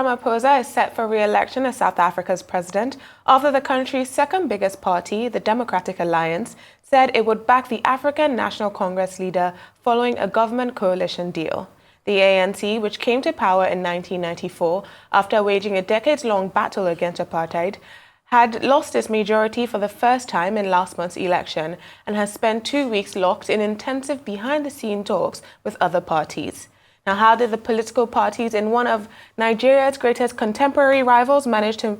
Ramaphosa is set for re-election as South Africa's president after the country's second biggest party, the Democratic Alliance, said it would back the African National Congress leader following a government coalition deal. The ANC, which came to power in 1994 after waging a decades-long battle against apartheid, had lost its majority for the first time in last month's election and has spent 2 weeks locked in intensive behind-the-scenes talks with other parties. Now, how did the political parties in one of Nigeria's greatest contemporary rivals manage to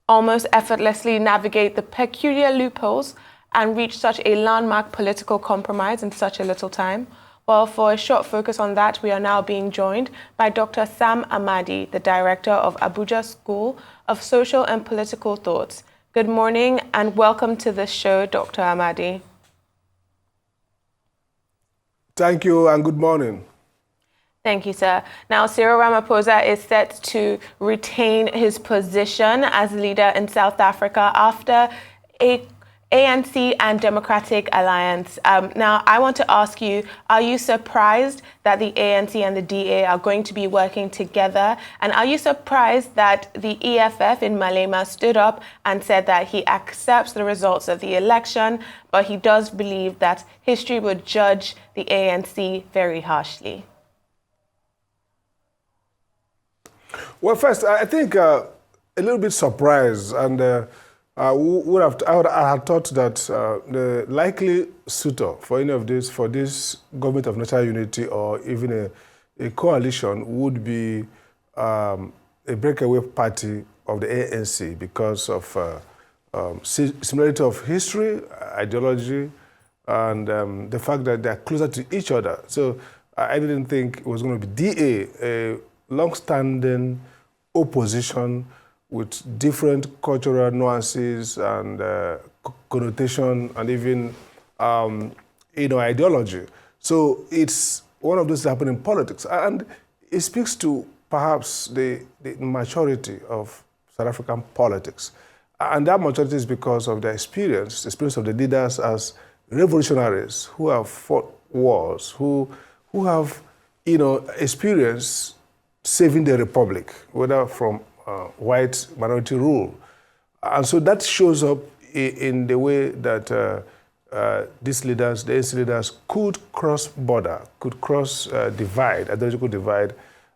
almost effortlessly navigate the peculiar loopholes and reach such a landmark political compromise in such a little time? Well, for a short focus on that, we are now being joined by Dr. Sam Amadi, the director of Abuja School of Social and Political Thoughts. Good morning and welcome to the show, Dr. Amadi. Thank you and good morning. Thank you, sir. Now, Cyril Ramaphosa is set to retain his position as leader in South Africa after a ANC and Democratic Alliance. Now, I want to ask you, are you surprised that the ANC and the DA are going to be working together? And are you surprised that the EFF in Malema stood up and said that he accepts the results of the election, but he does believe that history would judge the ANC very harshly? Well, first, I think a little bit surprised, and I had thought that the likely suitor for any of this, for this government of national unity or even a coalition, would be a breakaway party of the ANC because of similarity of history, ideology, and the fact that they're closer to each other. So I didn't think it was going to be DA, a long-standing opposition with different cultural nuances and connotation and even ideology. So it's one of those that happen in politics, and it speaks to perhaps the maturity of South African politics, and that maturity is because of the experience of the leaders as revolutionaries who have fought wars, who have experience saving the republic, whether from white minority rule. And so that shows up in the way that these leaders, the ANC leaders, could cross border, could cross ideological divide,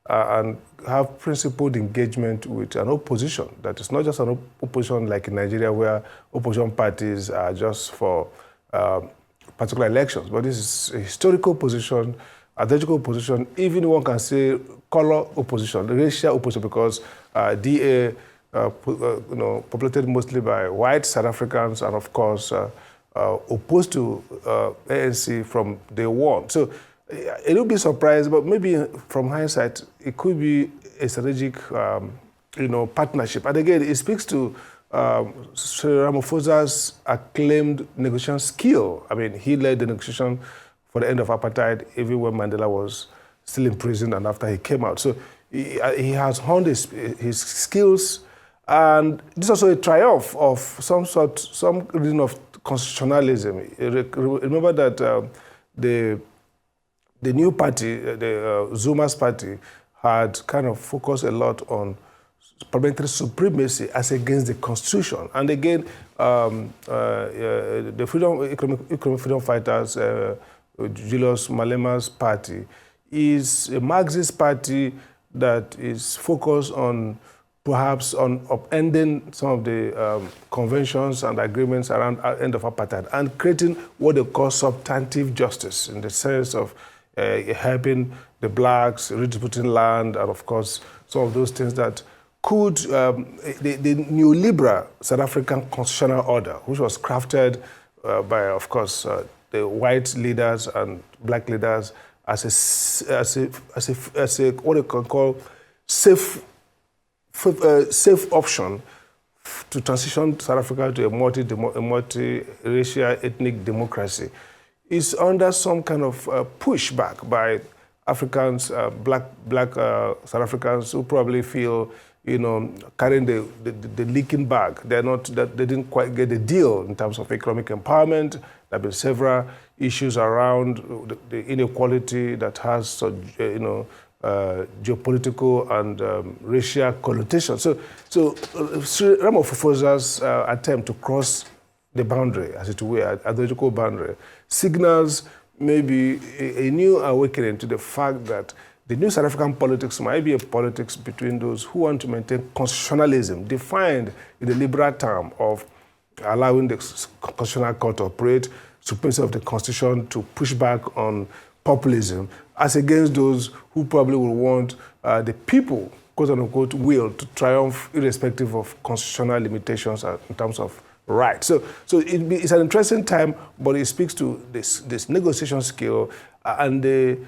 and have principled engagement with an opposition that is not just an opposition like in Nigeria where opposition parties are just for particular elections, but this is a historical position, ideological opposition, even one can say color opposition, racial opposition, because DA, populated mostly by white South Africans, and of course opposed to ANC from day one. So it will be surprised, but maybe from hindsight, it could be a strategic, partnership. And again, it speaks to Ramaphosa's acclaimed negotiation skill. I mean, he led the negotiation for the end of apartheid, even when Mandela was still in prison and after he came out. So he has honed his skills, and this is also a triumph of some reason of constitutionalism. Remember that the new party, the Zuma's party, had kind of focused a lot on parliamentary supremacy as against the constitution. And again, the economic freedom fighters, Julius Malema's party, is a Marxist party that is focused on perhaps on upending some of the conventions and agreements around the end of apartheid and creating what they call substantive justice in the sense of helping the blacks, redistributing land, and of course some of those things that could, the neoliberal South African constitutional order, which was crafted by, of course, the white leaders and black leaders as a what they can call safe option to transition South Africa to a multi-racial ethnic democracy, is under some kind of pushback by Africans, black South Africans, who probably feel, carrying the leaking bag. They didn't quite get the deal in terms of economic empowerment. There have been several issues around the inequality that has, geopolitical and racial connotations. So Ramaphosa's attempt to cross the boundary, as it were, ideological boundary, signals maybe a new awakening to the fact that the new South African politics might be a politics between those who want to maintain constitutionalism, defined in the liberal term of allowing the constitutional court to operate, supremacy of the constitution, to push back on populism, as against those who probably will want the people, quote unquote, will to triumph irrespective of constitutional limitations in terms of rights. So it's an interesting time, but it speaks to this negotiation skill and the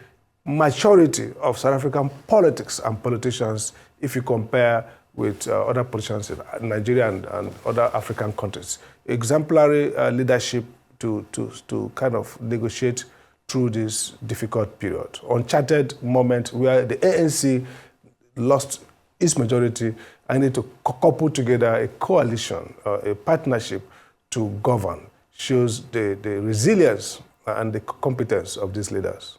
maturity of South African politics and politicians if you compare with other politicians in Nigeria and other African countries. Exemplary leadership to kind of negotiate through this difficult period. Uncharted moment where the ANC lost its majority and need to couple together a coalition, a partnership to govern, shows the resilience and the competence of these leaders.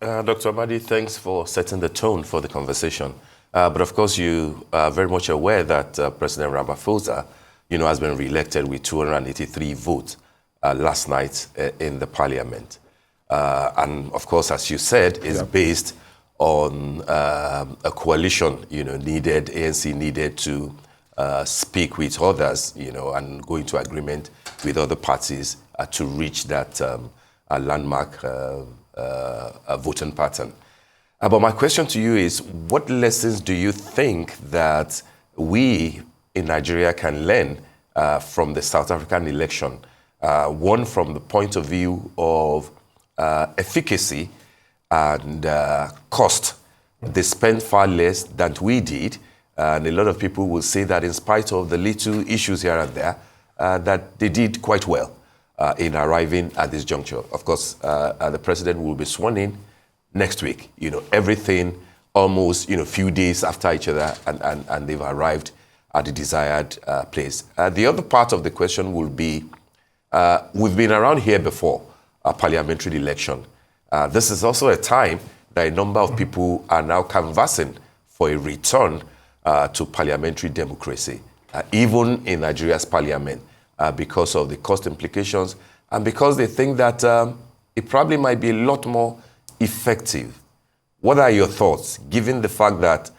Dr. Amadi, thanks for setting the tone for the conversation. But of course, you are very much aware that President Ramaphosa, has been re-elected with 283 votes last night in the parliament. And of course, as you said, is based on a coalition, ANC needed to speak with others, and go into agreement with other parties to reach that landmark voting pattern. But my question to you is, what lessons do you think that we in Nigeria can learn from the South African election? One, from the point of view of efficacy and cost. They spent far less than we did. And a lot of people will say that in spite of the little issues here and there, that they did quite well in arriving at this juncture. Of course, the president will be sworn in next week. Everything almost, few days after each other, and they've arrived at the desired place. The other part of the question will be, we've been around here before, a parliamentary election. This is also a time that a number of people are now canvassing for a return to parliamentary democracy, even in Nigeria's parliament, because of the cost implications and because they think that it probably might be a lot more effective. What are your thoughts, given the fact that,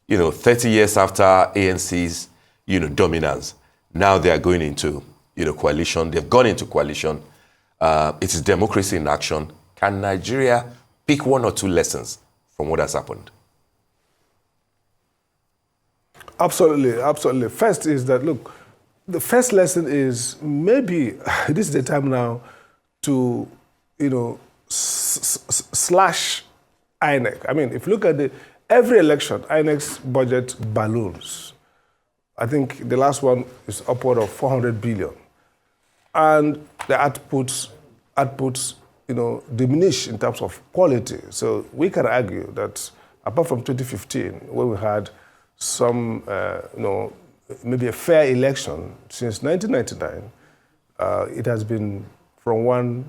30 years after ANC's, dominance, now they are going into, coalition, they've gone into coalition, it is democracy in action. Can Nigeria pick one or two lessons from what has happened? Absolutely, absolutely. First is that, look, the first lesson is maybe this is the time now to, slash INEC. I mean, if you look at every election, INEC's budget balloons. I think the last one is upward of 400 billion. And the outputs, diminish in terms of quality. So we can argue that apart from 2015, where we had some, maybe a fair election, since 1999, it has been from one,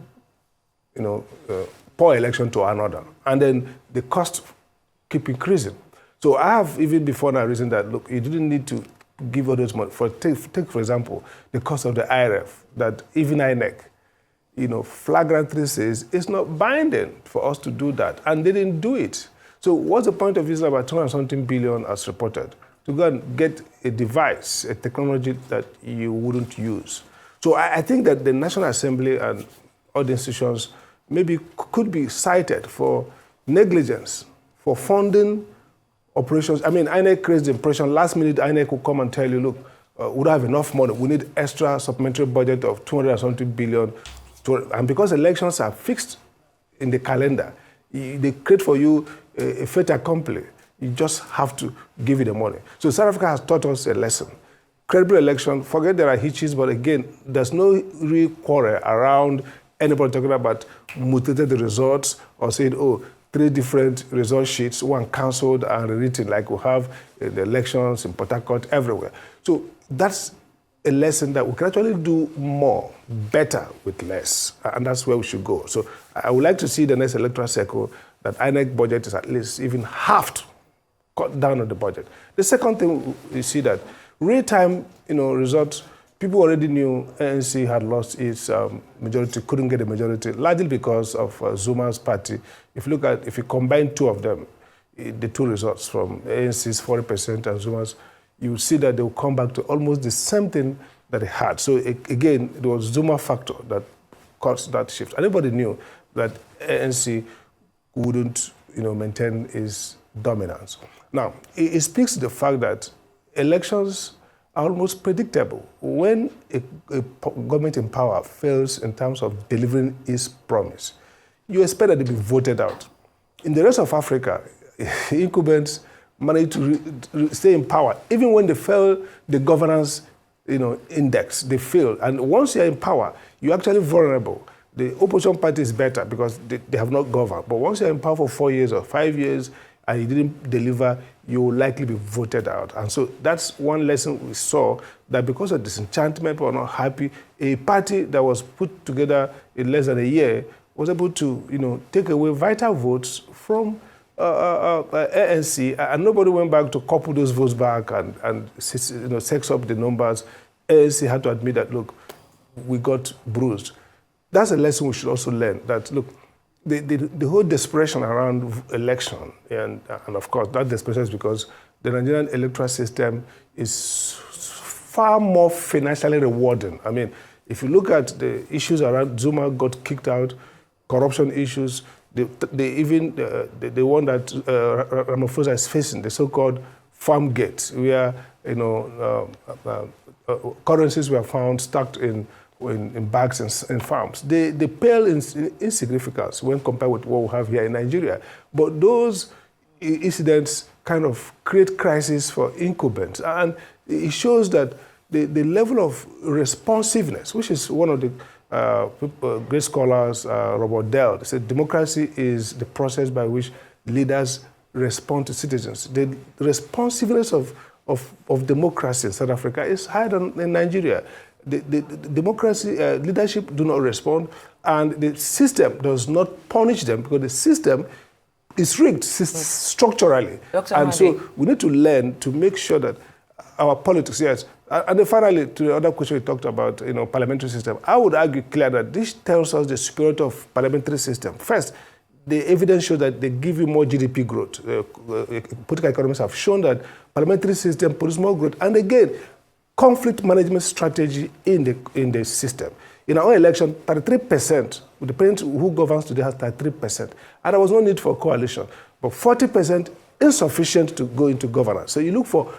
poor election to another. And then the cost keep increasing. So I have, even before now, reasoned that, look, you didn't need to give all those money. Take, for example, the cost of the IRF, that even INEC, flagrantly says it's not binding for us to do that, and they didn't do it. So what's the point of using about 200-something billion as reported to go and get a device, a technology that you wouldn't use? So I think that the National Assembly and other institutions maybe could be cited for negligence, for funding operations. I mean, INEC creates the impression, last minute INEC will come and tell you, look, we don't have enough money. We need extra supplementary budget of 200-something billion. And because elections are fixed in the calendar, they create for you a fait accompli. You just have to give it the money. So South Africa has taught us a lesson. Credible election, forget there are hitches, but again, there's no real quarrel around anybody talking about mutated results or saying, oh, 3 different result sheets, one cancelled and rewritten, like we have in the elections in Port Harcourt, everywhere. So that's a lesson that we can actually do more, better with less, and that's where we should go. So I would like to see the next electoral cycle that INEC budget is at least even halved, cut down on the budget. The second thing, you see that real-time, results, people already knew ANC had lost its majority, couldn't get a majority, largely because of Zuma's party. If you combine two of them, the two results from ANC's 40% and Zuma's, you see that they will come back to almost the same thing that they had. So again, it was Zuma factor that caused that shift. Everybody knew that ANC wouldn't, maintain its dominance. Now, it speaks to the fact that elections are almost predictable. When a government in power fails in terms of delivering its promise, you expect that they be voted out. In the rest of Africa, incumbents manage to stay in power. Even when they fail the governance index, they fail. And once you're in power, you're actually vulnerable. The opposition party is better because they have not governed. But once you're in power for 4 years or 5 years and you didn't deliver, you will likely be voted out. And so that's one lesson we saw, that because of disenchantment, people are not happy. A party that was put together in less than a year was able to take away vital votes from ANC, and nobody went back to couple those votes back and sex up the numbers. ANC had to admit that, look, we got bruised. That's a lesson we should also learn, that, look, the whole desperation around election, and of course, that desperation is because the Nigerian electoral system is far more financially rewarding. I mean, if you look at the issues around Zuma got kicked out, corruption issues, the one that Ramaphosa is facing, the so-called farm gate, where currencies were found stacked in bags in farms. They pale in insignificance when compared with what we have here in Nigeria. But those incidents kind of create crisis for incumbents, and it shows that the level of responsiveness, which is one of the great scholars, Robert Dell, said democracy is the process by which leaders respond to citizens. The responsiveness of democracy in South Africa is higher than in Nigeria. The democracy, leadership do not respond, and the system does not punish them because the system is rigged structurally. Dr. And Amadi. so we need to learn to make sure that our politics, yes. And then finally, to the other question we talked about, parliamentary system, I would argue clearly that this tells us the superiority of parliamentary system. First, the evidence shows that they give you more GDP growth. Political economists have shown that parliamentary system produces more growth. And again, conflict management strategy in the system. In our own election, 33%, depending on who governs today, has 33%. And there was no need for coalition. But 40% insufficient to go into governance. So you look for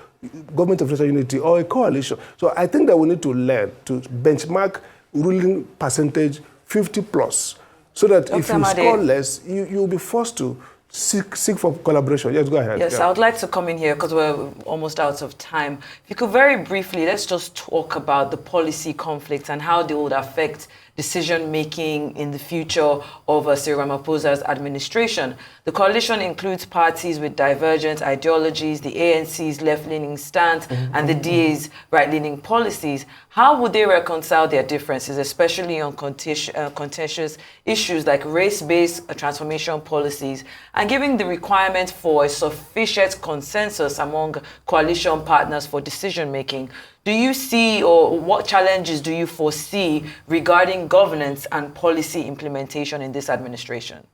government of national unity or a coalition. So I think that we need to learn to benchmark ruling percentage 50 plus, so that Dr. if you Amadi, score less, you'll be forced to seek for collaboration. Yes, go ahead. Yes, yeah. I would like to come in here because we're almost out of time. If you could very briefly, let's just talk about the policy conflicts and how they would affect decision-making in the future of Cyril Ramaphosa's administration. The coalition includes parties with divergent ideologies, the ANC's left-leaning stance, and the DA's right-leaning policies. How would they reconcile their differences, especially on contentious issues like race-based transformation policies, and giving the requirement for a sufficient consensus among coalition partners for decision-making? Do you see, or what challenges do you foresee regarding governance and policy implementation in this administration?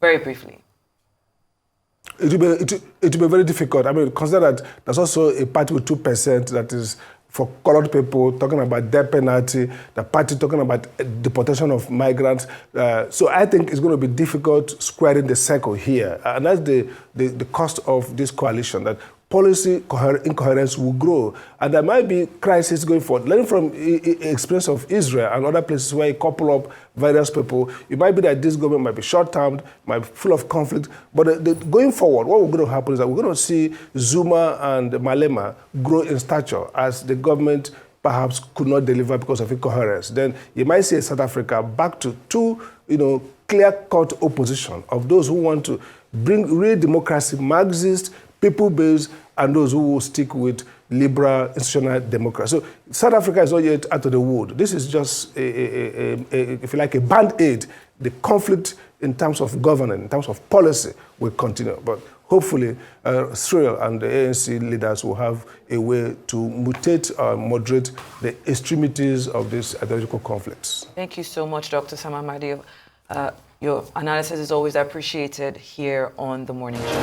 Very briefly. It will be very difficult. I mean, consider that there's also a party with 2% that is for colored people, talking about death penalty, the party talking about deportation of migrants. So I think it's going to be difficult squaring the circle here. And that's the cost of this coalition, that policy incoherence will grow. And there might be crisis going forward. Learning from experience of Israel and other places where you couple up various people, it might be that this government might be short-termed, might be full of conflict. But going forward, what we're going to happen is that we're going to see Zuma and Malema grow in stature as the government perhaps could not deliver because of incoherence. Then you might see South Africa back to two, clear-cut opposition of those who want to bring real democracy, Marxist, people-based, and those who will stick with liberal institutional democracy. So South Africa is not yet out of the wood. This is just, if you like, a band-aid. The conflict in terms of governance, in terms of policy, will continue. But hopefully, Cyril and the ANC leaders will have a way to mutate or moderate the extremities of these ideological conflicts. Thank you so much, Dr. Sam Amadi. Your analysis is always appreciated here on The Morning Show.